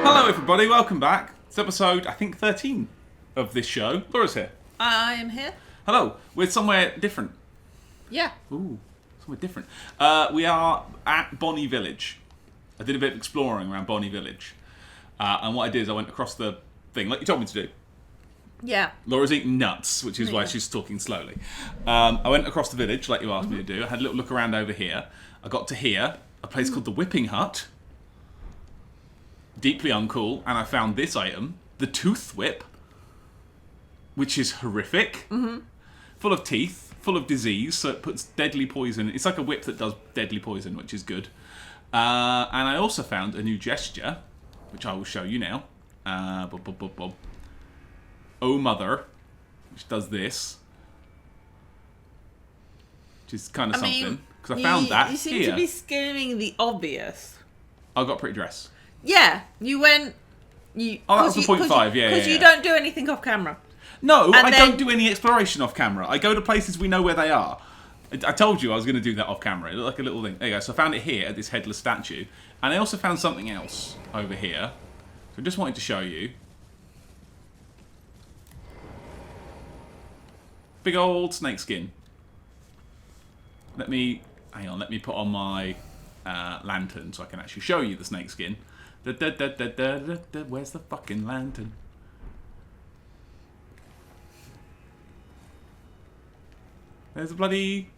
Hello everybody, welcome back. It's episode, I think, 13 of this show. Laura's here. I am here. Hello. We're somewhere different. Yeah. Ooh, somewhere different. We are at Bonnie Village. I did a bit of exploring around Bonnie Village. And what I did is I went across the thing, like you told me to do. Yeah. Laura's eating nuts, which is why she's talking slowly. I went across the village, like you asked me to do. I had a little look around over here. I got to here, a place called the Whipping Hut. Deeply uncool. And I found this item, the Tooth Whip, which is horrific. Full of teeth, full of disease, so it puts deadly poison. It's like a whip that does deadly poison, which is good. And I also found a new gesture, which I will show you now. Oh Mother, which does this, which is kind of something, because I found that You seem here. to be skimming the obvious. I got a pretty dress. Yeah, you went... Oh, that was the 0.5, yeah. Because you don't do anything off camera. No, And I then- don't do any exploration off camera. I go to places we know where they are. I told you I was going to do that off camera. It looked like a little thing. There you go. So I found it here at this headless statue. And I also found something else over here. So I just wanted to show you. Big old snake skin. Hang on, let me put on my lantern so I can actually show you the snake skin. Where's the fucking lantern? There's a bloody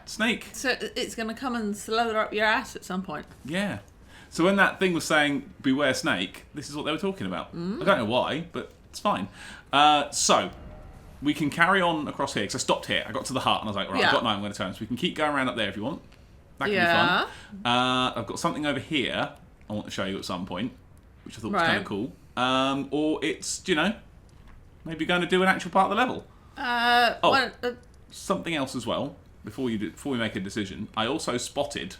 snake. So it's going to come and slither up your ass at some point. Yeah. So when that thing was saying, beware snake, this is what they were talking about. I don't know why, but it's fine. So, we can carry on across here, because I stopped here. I got to the hut, and I was like, right, I've got 9, I'm going to turn. So we can keep going around up there if you want. That can be fun. I've got something over here I want to show you at some point, which I thought was kind of cool. Or it's, maybe going to do an actual part of the level. Something else as well, before we make a decision. I also spotted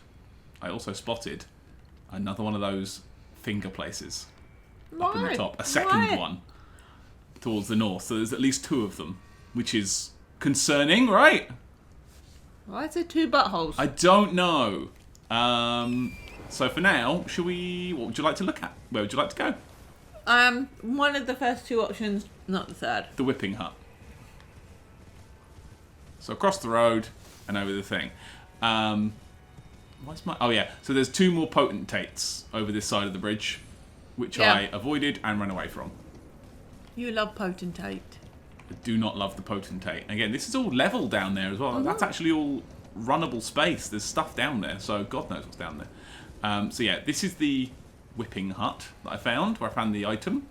another one of those finger places up in the top. A second one towards the north. So there's at least 2 of them, which is concerning, right? Why is there 2 buttholes? I don't know. So for now, what would you like to look at? Where would you like to go? One of the first 2 options, not the third. The Whipping Hut. So across the road and over the thing. Oh yeah. So there's 2 more potentates over this side of the bridge, which I avoided and ran away from. You love potentate. I do not love the potentate. Again, this is all level down there as well. That's actually all runnable space. There's stuff down there, so God knows what's down there. So yeah, this is the Whipping Hut that I found, where I found the item.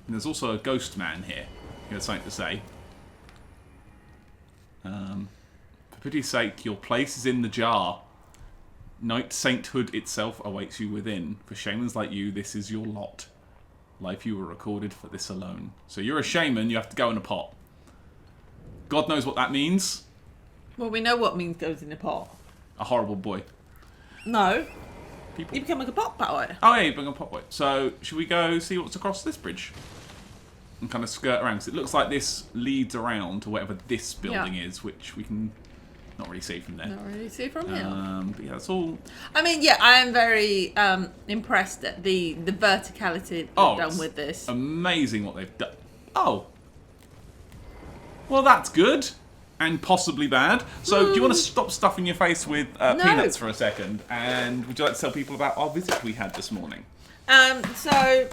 And there's also a ghost man here. He has something to say. For pity's sake, your place is in the jar. Knight sainthood itself awaits you within. For shamans like you, this is your lot. Life you were recorded for this alone. So you're a shaman, you have to go in a pot. God knows what that means. Well, we know what means goes in a pot. A horrible boy. No. People. You become like a pot boy. Oh yeah, you become a pot boy. So should we go see what's across this bridge? And kind of skirt around, because it looks like this leads around to whatever this building is, which we can not really see from there. Not really see from here. But yeah, that's all. I mean, yeah, I am very impressed at the verticality they've done with this. Amazing what they've done. Oh. Well, that's good. And possibly bad. So, do you want to stop stuffing your face with peanuts for a second? And would you like to tell people about our visit we had this morning? So,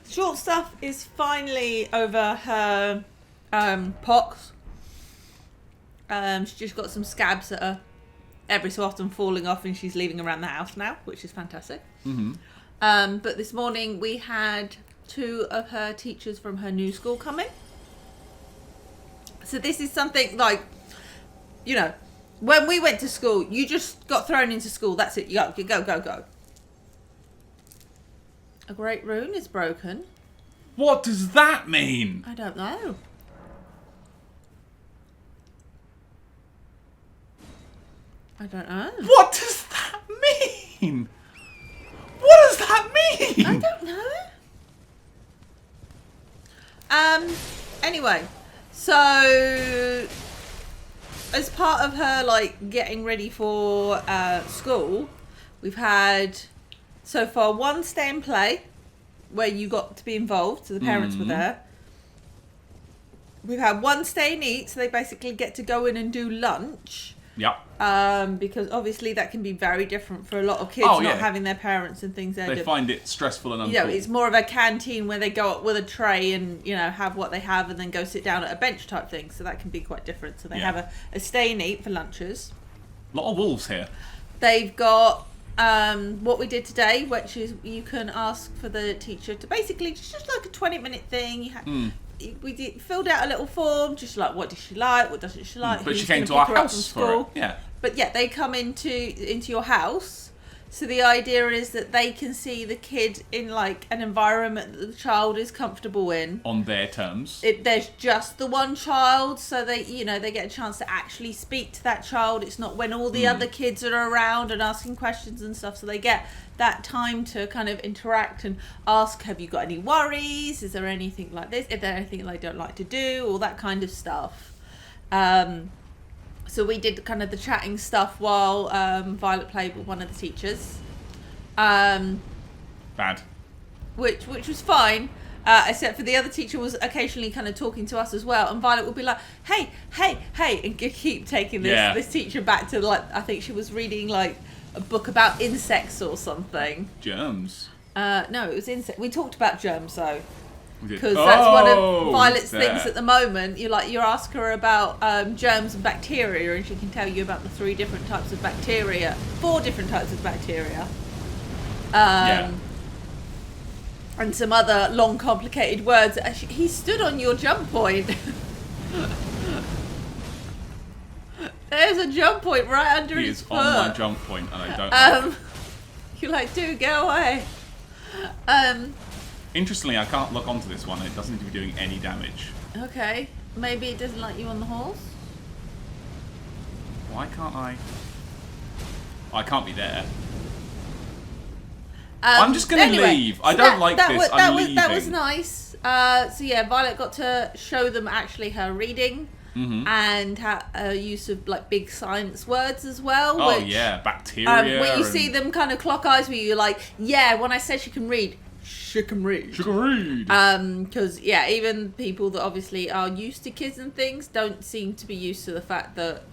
Short Stuff is finally over her pox. She's just got some scabs that are every so often falling off, and she's leaving around the house now, which is fantastic. But this morning we had 2 of her teachers from her new school coming. So this is something like, when we went to school, you just got thrown into school. That's it. You go. A great rune is broken. What does that mean? I don't know. I don't know. What does that mean? What does that mean? I don't know. Anyway, so as part of her getting ready for school, we've had so far 1 stay and play, where you got to be involved, so the parents were there. We've had one stay and eat, so they basically get to go in and do lunch. Yep. Because obviously that can be very different for a lot of kids not having their parents and things. They find it stressful and uncool. You know, it's more of a canteen where they go up with a tray and, you know, have what they have and then go sit down at a bench type thing. So that can be quite different. So they have a stay and eat for lunches. A lot of wolves here. They've got what we did today, which is you can ask for the teacher to basically just like a 20-minute thing. We filled out a little form, just like what does she like, what doesn't she like. But she came to our house for it. Yeah. But yeah, they come into your house. So the idea is that they can see the kid in like an environment that the child is comfortable in. On their terms. There's just the one child, so they get a chance to actually speak to that child. It's not when all the other kids are around and asking questions and stuff. So they get that time to kind of interact and ask, have you got any worries? Is there anything like this? Is there anything they don't like to do? All that kind of stuff. So we did kind of the chatting stuff while Violet played with one of the teachers. Bad. Which was fine, except for the other teacher was occasionally kind of talking to us as well. And Violet would be like, hey, and keep taking this teacher back to, like, I think she was reading like a book about insects or something. Germs. No, it was insects. We talked about germs though. Because that's one of Violet's things at the moment. You ask her about germs and bacteria, and she can tell you about the 4 different types of bacteria. And some other long, complicated words. Actually, he stood on your jump point. There's a jump point right under his foot. He is on my jump point, and I don't. You're like, dude, go away. Interestingly, I can't look onto this one. It doesn't seem to be doing any damage. Okay. Maybe it doesn't like you on the horse? Why can't I? I can't be there. I'm just going to leave. I don't like this. I'm leaving. That was nice. So yeah, Violet got to show them actually her reading and her use of like big science words as well. Oh yeah, bacteria. When you see them kind of clock eyes with you, you're like, yeah, when I said she can read. She can read. Because even people that obviously are used to kids and things don't seem to be used to the fact that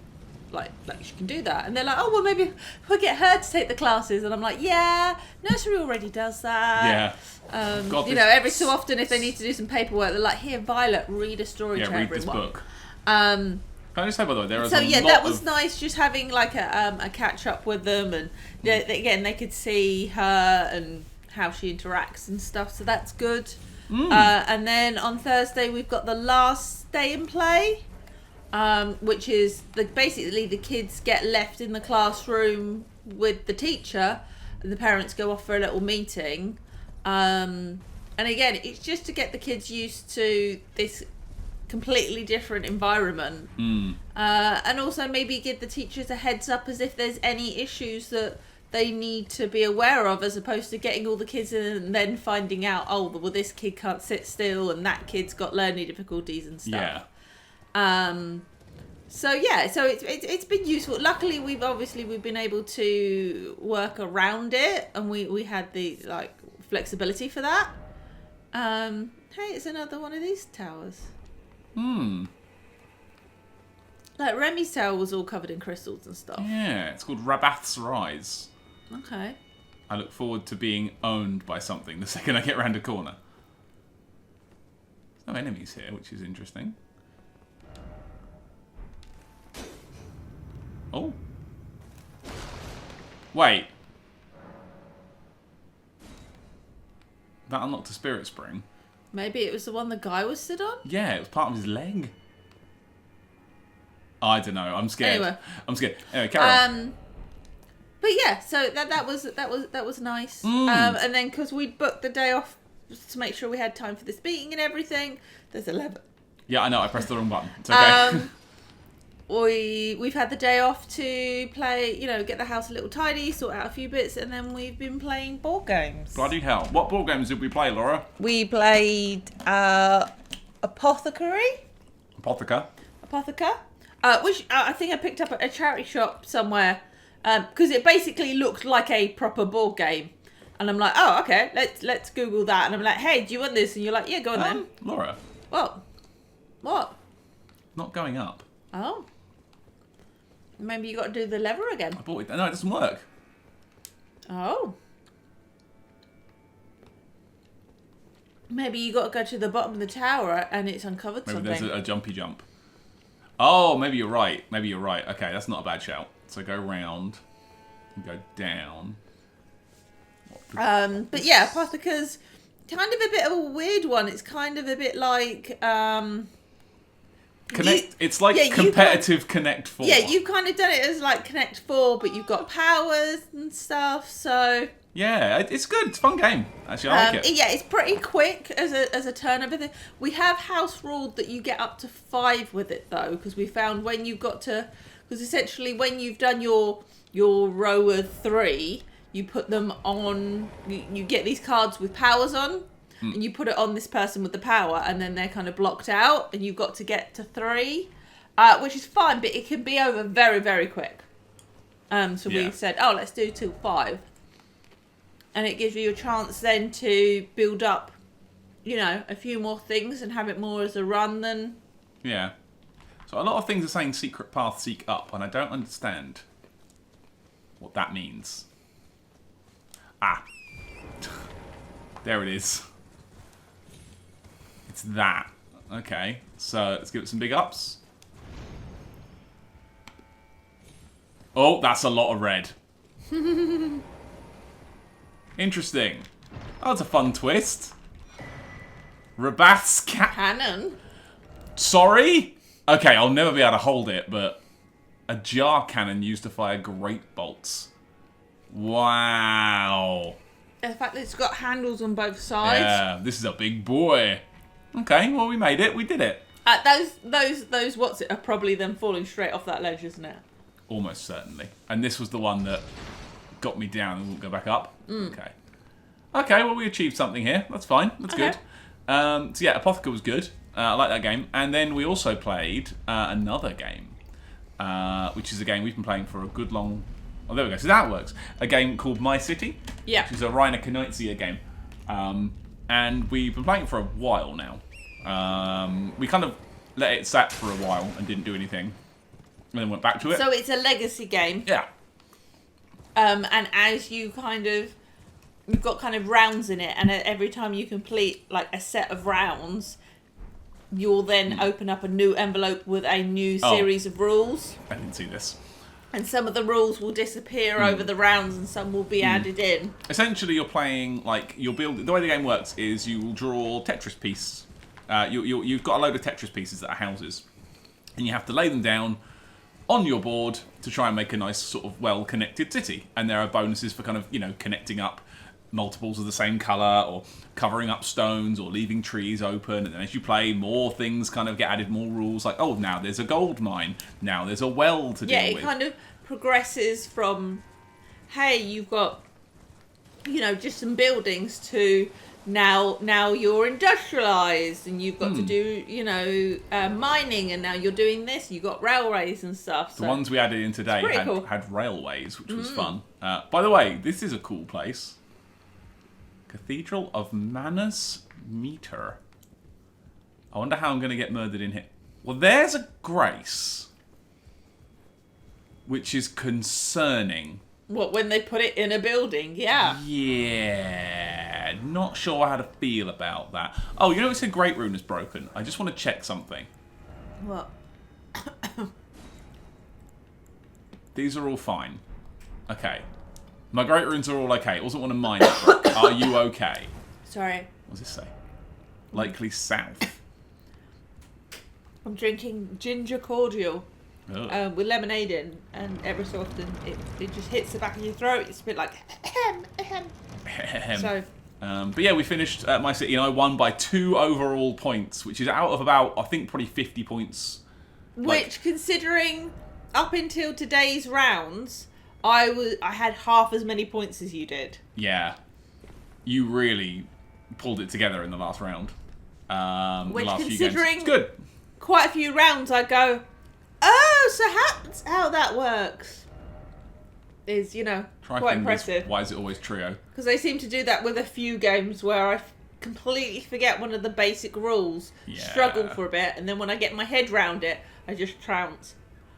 like she can do that, and they're like, oh well, maybe we'll get her to take the classes, and I'm like, yeah, nursery already does that. Every so often if they need to do some paperwork, they're like, here, Violet, read a story to read everyone. This book. Can I just say, by the way, there is that was nice, just having like a catch up with them, and again they could see her and how she interacts and stuff, so that's good. And then on Thursday we've got the last day in play, which is basically the kids get left in the classroom with the teacher and the parents go off for a little meeting, and again it's just to get the kids used to this completely different environment, and also maybe give the teachers a heads up as if there's any issues that they need to be aware of, as opposed to getting all the kids in and then finding out, oh, well, this kid can't sit still and that kid's got learning difficulties and stuff. So it's been useful. Luckily, we've been able to work around it, and we had the like flexibility for that. Hey, it's another one of these towers. Like Remy's tower was all covered in crystals and stuff. Yeah, it's called Rabath's Rise. Okay. I look forward to being owned by something the second I get round a corner. There's no enemies here, which is interesting. Oh. Wait. That unlocked a spirit spring. Maybe it was the one the guy was stood on? Yeah, it was part of his leg. I don't know. I'm scared. Anyway, carry on. But yeah, so that was nice. And then because we'd booked the day off to make sure we had time for this meeting and everything, there's 11. Yeah, I know. I pressed the wrong button. It's okay. We've had the day off to play, get the house a little tidy, sort out a few bits, and then we've been playing board games. Bloody hell! What board games did we play, Laura? We played Apotheker, which I think I picked up at a charity shop somewhere, because it basically looked like a proper board game. And I'm like, oh, okay, let's Google that. And I'm like, hey, do you want this? And you're like, yeah, go on then. Laura. What? Not going up. Oh. Maybe you got to do the lever again. I bought it. No, it doesn't work. Oh. Maybe you got to go to the bottom of the tower and it's uncovered something. Maybe there's a jumpy jump. Oh, maybe you're right. Okay, that's not a bad shout. So go round and go down. But yeah, Apotheca's kind of a bit of a weird one. It's kind of a bit like it's like competitive Connect 4. Yeah, you've kind of done it as like Connect 4, but you've got powers and stuff. So yeah, it's good. It's a fun game. Actually, I like it. Yeah, it's pretty quick as a turn of everything. We have house ruled that you get up to 5 with it though, because we found when you've got to, because essentially when you've done your row of 3. You put them on, you get these cards with powers on, and you put it on this person with the power, and then they're kind of blocked out, and you've got to get to 3, which is fine, but it can be over very, very quick. We said, oh, let's do till 5. And it gives you a chance then to build up, a few more things and have it more as a run than... Yeah. So a lot of things are saying secret path, seek up, and I don't understand what that means. There it is. It's that. Okay, so let's give it some big ups. Oh, that's a lot of red. Interesting. Oh, that's a fun twist. Rabath's cannon. Sorry? Okay, I'll never be able to hold it, but a jar cannon used to fire great bolts. Wow. The fact that it's got handles on both sides. Yeah, this is a big boy. Okay, well, we made it. We did it. Those what's it are probably them falling straight off that ledge, isn't it? Almost certainly. And this was the one that got me down and won't go back up. Okay. Okay, well, we achieved something here. That's fine. That's good. So yeah, Apotheca was good. I like that game. And then we also played another game, which is a game we've been playing for a good long... Oh, there we go. So that works. A game called My City. Yeah. Which is a Reiner Knizia game. And we've been playing it for a while now. We kind of let it sat for a while and didn't do anything. And then went back to it. So it's a legacy game. Yeah. And as you you've got kind of rounds in it, and every time you complete like a set of rounds, you'll then open up a new envelope with a new series of rules. I didn't see this. And some of the rules will disappear over the rounds, and some will be added in. Essentially, you're playing like you'll build. The way the game works is you will draw Tetris piece. You've got a load of Tetris pieces that are houses, and you have to lay them down on your board to try and make a nice sort of well-connected city. And there are bonuses for kind of connecting up multiples of the same colour, or covering up stones, or leaving trees open. And then as you play, more things kind of get added, more rules, like, oh, now there's a gold mine, now there's a well to deal with. Yeah, it kind of progresses from, hey, you've got, just some buildings, to now you're industrialised, and you've got to do, mining, and now you're doing this, you've got railways and stuff. The ones we added in today had railways, which was fun. By the way, this is a cool place. Cathedral of Manus Meter. I wonder how I'm going to get murdered in here. Well, there's a grace, which is concerning. What, when they put it in a building? Yeah. Yeah. Not sure how to feel about that. Oh, it's a Great Rune is broken. I just want to check something. What? These are all fine. Okay. My Great Runes are all okay. It wasn't one of mine that broke. Are you okay? Sorry. What does this say? Likely south. I'm drinking ginger cordial with lemonade in, and every so often it just hits the back of your throat. It's a bit like So. But yeah, we finished My City, and I won by 2 overall points, which is out of about, I think, probably 50 points. Which, considering up until today's rounds, I had half as many points as you did. Yeah, you really pulled it together in the last round. Which, the last considering few games. It's good. Quite a few rounds, I go, oh, so how that works. is, you know, Try quite fingers. impressive. Why is it always trio? Because they seem to do that with a few games where I completely forget one of the basic rules, struggle for a bit, and then when I get my head round it, I just trounce.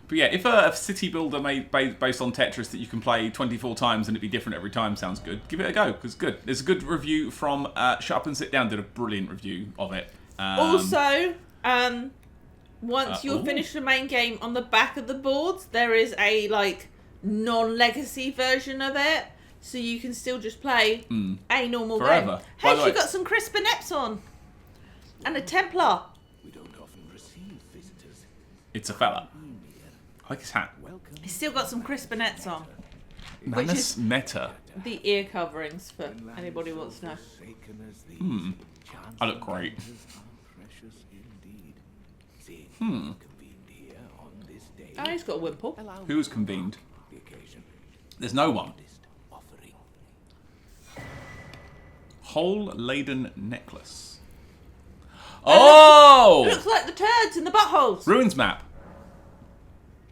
But yeah, if a city builder made based on Tetris that you can play 24 times and it'd be different every time sounds good, give it a go, because good. There's a good review from Shut Up and Sit Down, did a brilliant review of it. Also, once you're finished the main game, on the back of the boards, there is a, like, non-legacy version of it, so you can still just play a normal Forever. game. Hey, she got some crispinets on! And a Templar. We don't often receive visitors. It's a fella. I like his hat. He's still got some crispinets on. Manus Meta. The ear coverings, for anybody who wants to know. I look great. Oh, he's got a wimple. Who's convened? There's no one. Hole-laden necklace. Oh! It looks like the turds in the buttholes. Ruins map.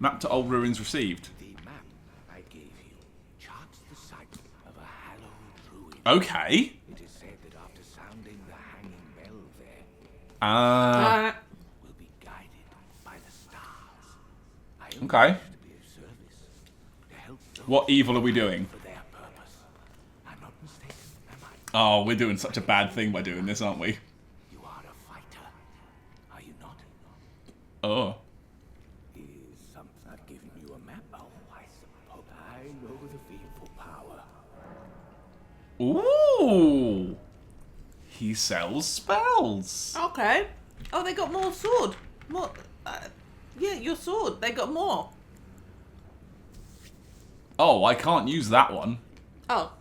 Map to old ruins received. The map I gave you charts the site of a hallowed ruin. Okay. It is said that after sounding the hanging bell there, we'll be guided by the stars. I only Okay. wish to be of service, to help those What evil are we doing? for their purpose. I'm not mistaken, am I? Oh, we're doing such a bad thing by doing this, aren't we? You are a fighter, are you not? Oh. I've given you a map. Oh, I suppose I know the feel for power. Ooh. He sells spells. Okay. Oh, they got more sword. More. Yeah, your sword. They got more. Oh, I can't use that one. Oh.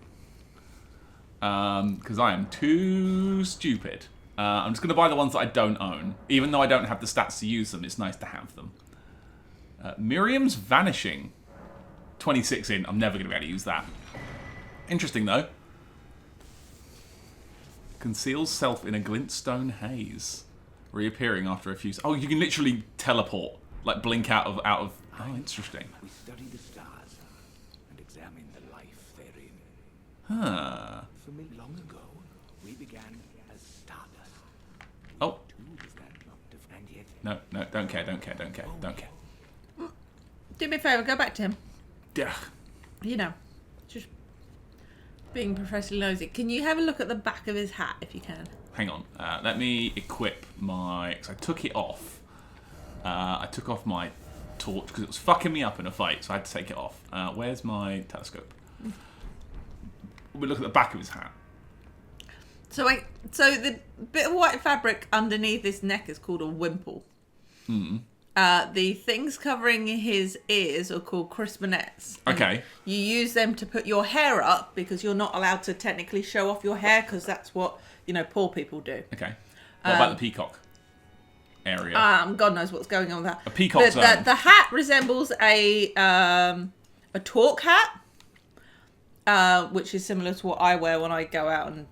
Because I am too stupid. I'm just going to buy the ones that I don't own. Even though I don't have the stats to use them, it's nice to have them. Miriam's Vanishing. 26 in. I'm never going to be able to use that. Interesting, though. Conceals self in a glintstone haze. Reappearing after a few... Oh, you can literally teleport. Like, blink out of... Oh, interesting. We study the stars and examine the life therein. Huh. For me, long ago, we began as stardust. Oh. Too, is that not different yet? No, don't care. Do me a favour, go back to him. Yeah. You know, just being professionally nosy. Can you have a look at the back of his hat, if you can? Hang on. Let me equip my... Because I took it off. I took off my torch because it was fucking me up in a fight, so I had to take it off. Where's my telescope? We look at the back of his hat. So the bit of white fabric underneath his neck is called a wimple. The things covering his ears are called crispinets. Okay. You use them to put your hair up because you're not allowed to technically show off your hair because that's what, you know, poor people do. Okay. What about the peacock area? God knows what's going on with that. A peacock zone. The hat resembles a torque hat, which is similar to what I wear when I go out and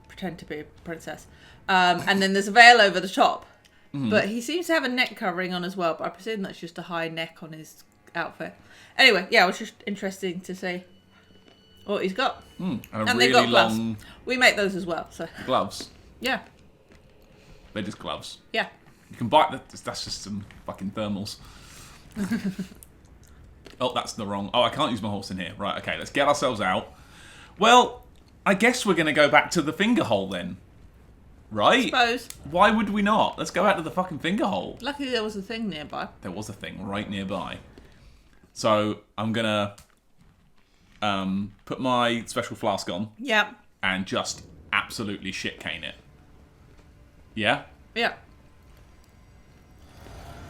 pretend to be a princess. And then there's a veil over the top. But he seems to have a neck covering on as well, but I presume that's just a high neck on his outfit. Anyway, yeah, it was just interesting to see what he's got. And And really they've got gloves. long We make those as well, so... gloves. Yeah. They're just gloves. Yeah. You can buy... That's just some fucking thermals. Oh, that's the wrong... Oh, I can't use my horse in here. Right, okay, let's get ourselves out. Well, I guess we're going to go back to the finger hole then. Right? Suppose. Why would we not? Let's go out to the fucking finger hole. Luckily there was a thing nearby. There was a thing right nearby. So, I'm going to put my special flask on. Yeah. And just absolutely shit cane it. Yeah? Yeah.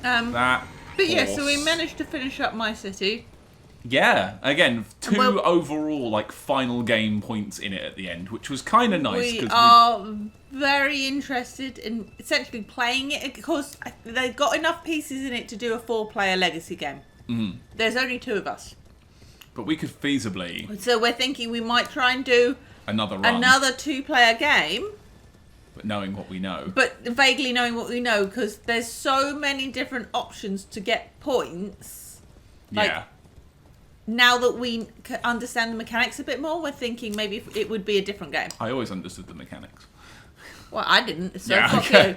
That But yeah, so we horse. managed to finish up my city. Yeah, again, two Well- overall like final game points in it at the end, which was kind of nice. We 'cause are very interested in essentially playing it because they've got enough pieces in it to do a 4-player legacy game. There's only 2 of us. but we could feasibly So we're thinking we might try and do another run, another 2-player game, but knowing what we know. but vaguely knowing what we know because there's so many different options to get points. Like, Yeah, now that we understand the mechanics a bit more, we're thinking maybe it would be a different game. I always understood the mechanics. Well, I didn't, so Yeah, fuck okay. you.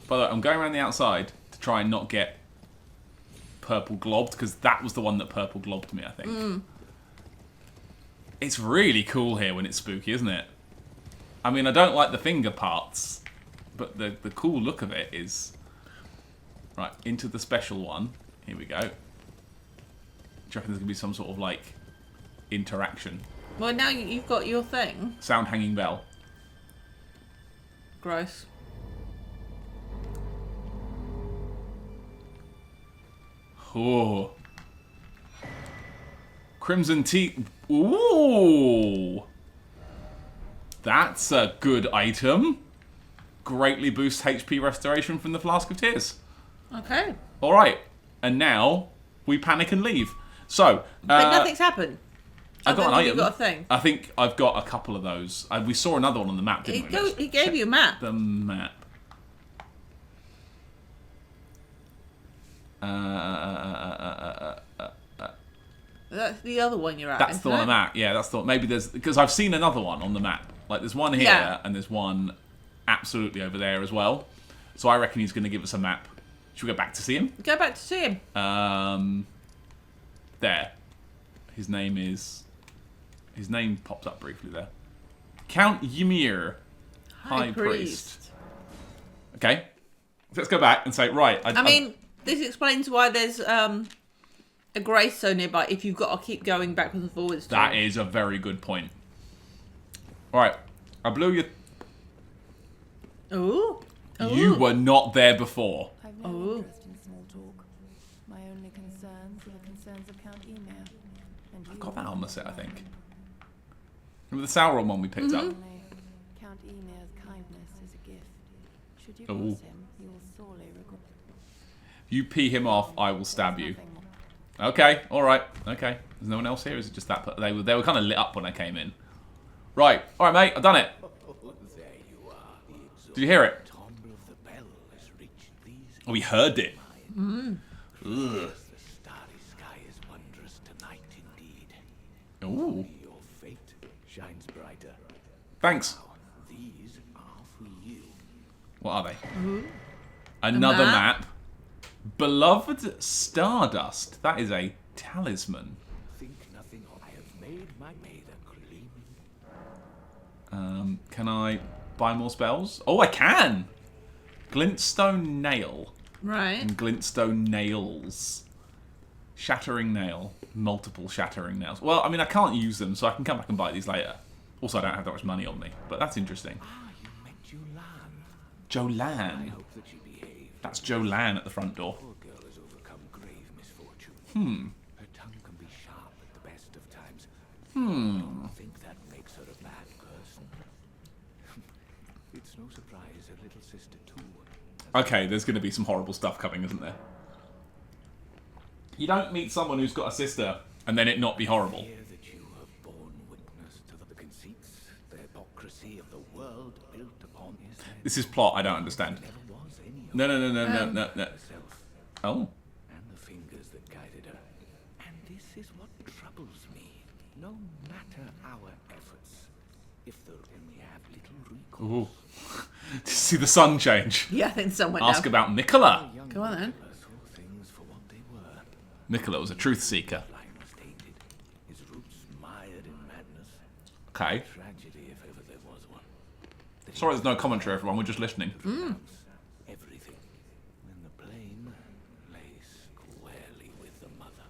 By the way, I'm going around the outside to try and not get purple globbed, because that was the one that purple globbed me, I think. It's really cool here when it's spooky, isn't it? I mean, I don't like the finger parts, but the cool look of it is... Right, into the special one. Here we go. Do you reckon there's going to be some sort of, like, interaction? Well, now you've got your thing. Sound hanging bell. Gross. Oh. Crimson tea. Ooh. That's a good item. Greatly boosts HP restoration from the Flask of Tears. Okay. Alright. And now we panic and leave. So. But nothing's happened. I've got an item. You got a thing. I think I've got a couple of those. We saw another one on the map, didn't we? He gave you a map. The map. That's the other one you're at. That's the one I'm at. Yeah, that's the one. Maybe there's... Because I've seen another one on the map. Like, there's one here, and there's one absolutely over there as well. So I reckon he's going to give us a map. Should we go back to see him? Go back to see him. There. His name is... His name pops up briefly there. Count Ymir. High Priest. Okay. Let's go back and say, right... I mean, this explains why there's a grace so nearby if you've got to keep going backwards and forwards. That is a very good point. Alright. I blew your... Ooh. You were not there before. I've no interest in small talk. My only concerns are the concerns of Count Ymir. And I've got that on the set, I think. Remember the Sauron one we picked up? Count Ymir's kindness is a gift. Should you Ooh. cross him, you will sorely regret. You pee him off, I will stab you. Nothing more. Okay, alright, okay. There's no one else here? Is it just that? They were kind of lit up when I came in. Right, alright mate, I've done it. There you are. The Did you hear it? timbre of the bell has reached these. Oh, we heard it. Ugh. The starry sky is wondrous tonight indeed. Ooh, Your fate shines brighter. thanks. These are for you. What are they? Another map. map. Beloved Stardust. That is a talisman. Think nothing of. I have made my maiden gleaming. Can I buy more spells? Oh, I can! Glintstone Nail. Right. And Glintstone Nails. Shattering Nail. Multiple Shattering Nails. Well, I mean, I can't use them, so I can come back and buy these later. Also, I don't have that much money on me, but that's interesting. Ah, you met Jolan. Jolan. I hope that she behaved. That's Jolan at the front door. Poor girl has overcome grave misfortune. Her tongue can be sharp at the best of times. I think that makes her a bad person. It's no surprise her little sister too. Okay, there's going to be some horrible stuff coming, isn't there? You don't meet someone who's got a sister and then it not be horrible. Hear that you have borne witness to the conceits, the hypocrisy of the world built upon his head. This is plot I don't understand. Never was any of No. herself Oh. and the fingers that guided her. And this is what troubles me. No matter our efforts, if they'll only have little recourse. Ooh. Did you see the sun change? Yeah, I think someone Ask about Nicola. Young Go on then. Nicholas saw things for what they were. Nicola was a truth seeker. Line was tainted, his roots mired in madness. Okay. Tragedy, if ever there was one. Sorry there's no commentary, everyone. We're just listening. Everything. When the blame lay squarely with the mother.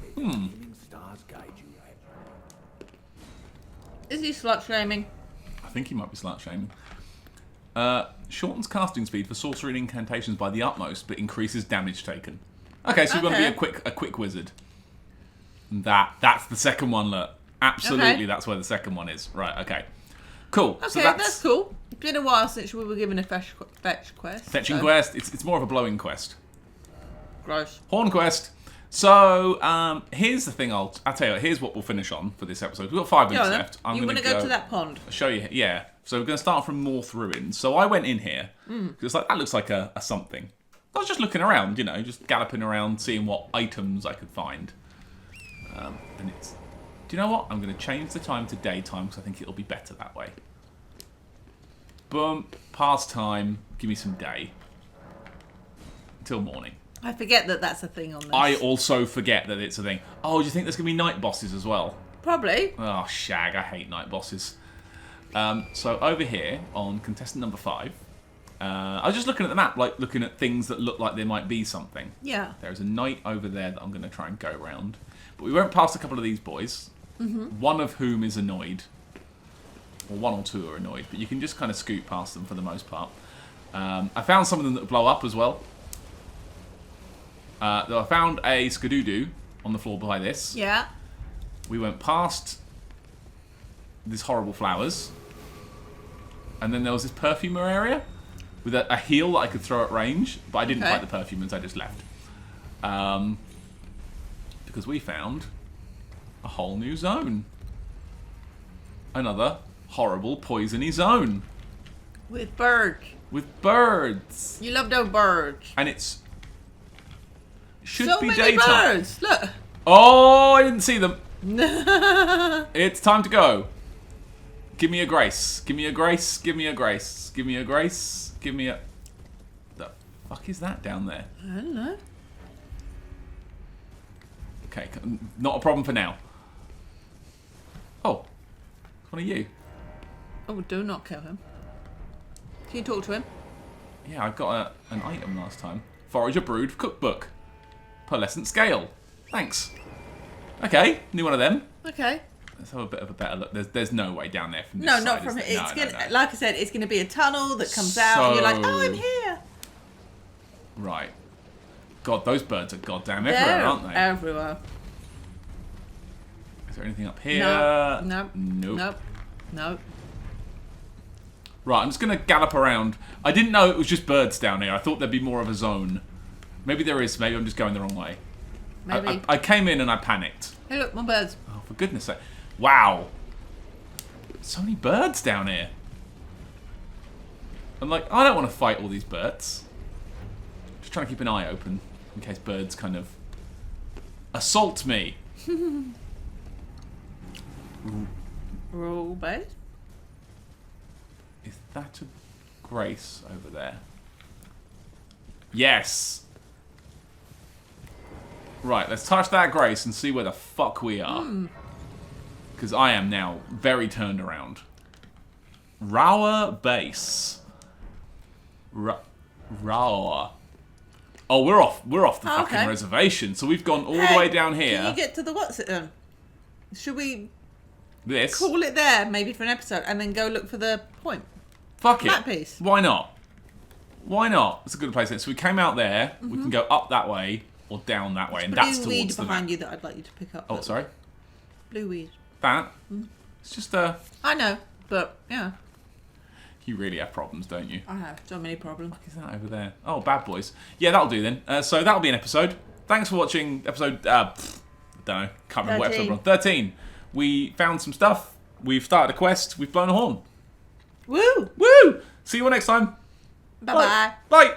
May the gleaming stars guide you. Is he slut shaming? I think he might be slut shaming. Shortens casting speed for sorcery and incantations by the utmost, but increases damage taken. Okay, so you've got to be a quick wizard. And that's the second one. Look, absolutely, Okay. that's where the second one is. Right. Okay. Cool. Okay, so that's cool. It's been a while since we were given a fetch quest. Fetching so- quest. It's more of a blowing quest. Gross. Horn quest. So here's the thing. I'll tell you. Here's what we'll finish on for this episode. We've got 5 minutes Yeah, left. you want to go to that pond? I'll show you. Yeah. So we're going to start from North Ruins. So I went in here because it's like that looks like a something. I was just looking around, you know, just galloping around, seeing what items I could find. And it's... Do you know what? I'm going to change the time to daytime because I think it'll be better that way. Boom. Past time. Give me some day. Until morning. I forget that that's a thing on this. I also forget that it's a thing. Oh, do you think there's going to be night bosses as well? Probably. Oh, shag. I hate night bosses. So over here on contestant number 5, I was just looking at the map, like looking at things that look like there might be something. Yeah. There's a knight over there that I'm going to try and go around. But we went past a couple of these boys, one of whom is annoyed. Or 1 or 2 are annoyed, but you can just kind of scoot past them for the most part. I found some of them that blow up as well. I found a Skadoodoo on the floor by this. Yeah. We went past these horrible flowers. And then there was this perfumer area with a heal that I could throw at range. But I didn't fight the perfumers, I just left. Because we found a whole new zone. Another horrible, poisony zone. With birds. With birds. You love those birds. And it's... Should so be many daytime. birds. Look. Oh, I didn't see them. It's time to go. Give me a grace. Give me a grace. Give me a grace. Give me a grace. Give me a... The fuck is that down there? I don't know. Okay, not a problem for now. Oh, it's one of you. Oh, do not kill him. Can you talk to him? Yeah, I got an item last time. Forager Brood Cookbook. Pearlescent Scale. Thanks. Okay, new one of them. Okay. Let's have a bit of a better look. There's no way down there from this No, side, not from is it. there? It's No, gonna, no. like I said, it's gonna be a tunnel that comes out, and you're like, oh, I'm So- here. Right. God, those birds are goddamn everywhere, They're aren't they? everywhere. Is there anything up here? No. Nope. Nope. Nope. Nope. Right, I'm just going to gallop around. I didn't know it was just birds down here. I thought there'd be more of a zone. Maybe there is. Maybe I'm just going the wrong way. Maybe. I came in and I panicked. Hey, look, more birds. Oh, for goodness sake. Wow. So many birds down here. I'm like, I don't want to fight all these birds. Just trying to keep an eye open in case birds kind of assault me. Roll base. Is that a grace over there? Yes. Right, let's touch that grace and see where the fuck we are. Because I am now very turned around. Rower base. Rower. Oh, we're off the fucking Okay. reservation. So we've gone all the way down here. Can you get to the what's it then? Should we This. call it there, maybe for an episode, and then go look for the point? Fuck it. Map piece. Why not? Why not? It's a good place. So we came out there. We can go up that way or down that way, and that's Blue weed towards the behind map. you that I'd like you to pick up. Oh, sorry. Blue weed. That. It's just I know, but yeah, you really have problems, don't you? I have so many problems. What is that over there? Oh, bad boys. Yeah, that'll do then. So that'll be an episode. Thanks for watching episode. I don't know. Can't remember what episode we're on. 13. We found some stuff. We've started a quest. We've blown a horn. Woo! Woo! See you all next time. Bye bye. Bye.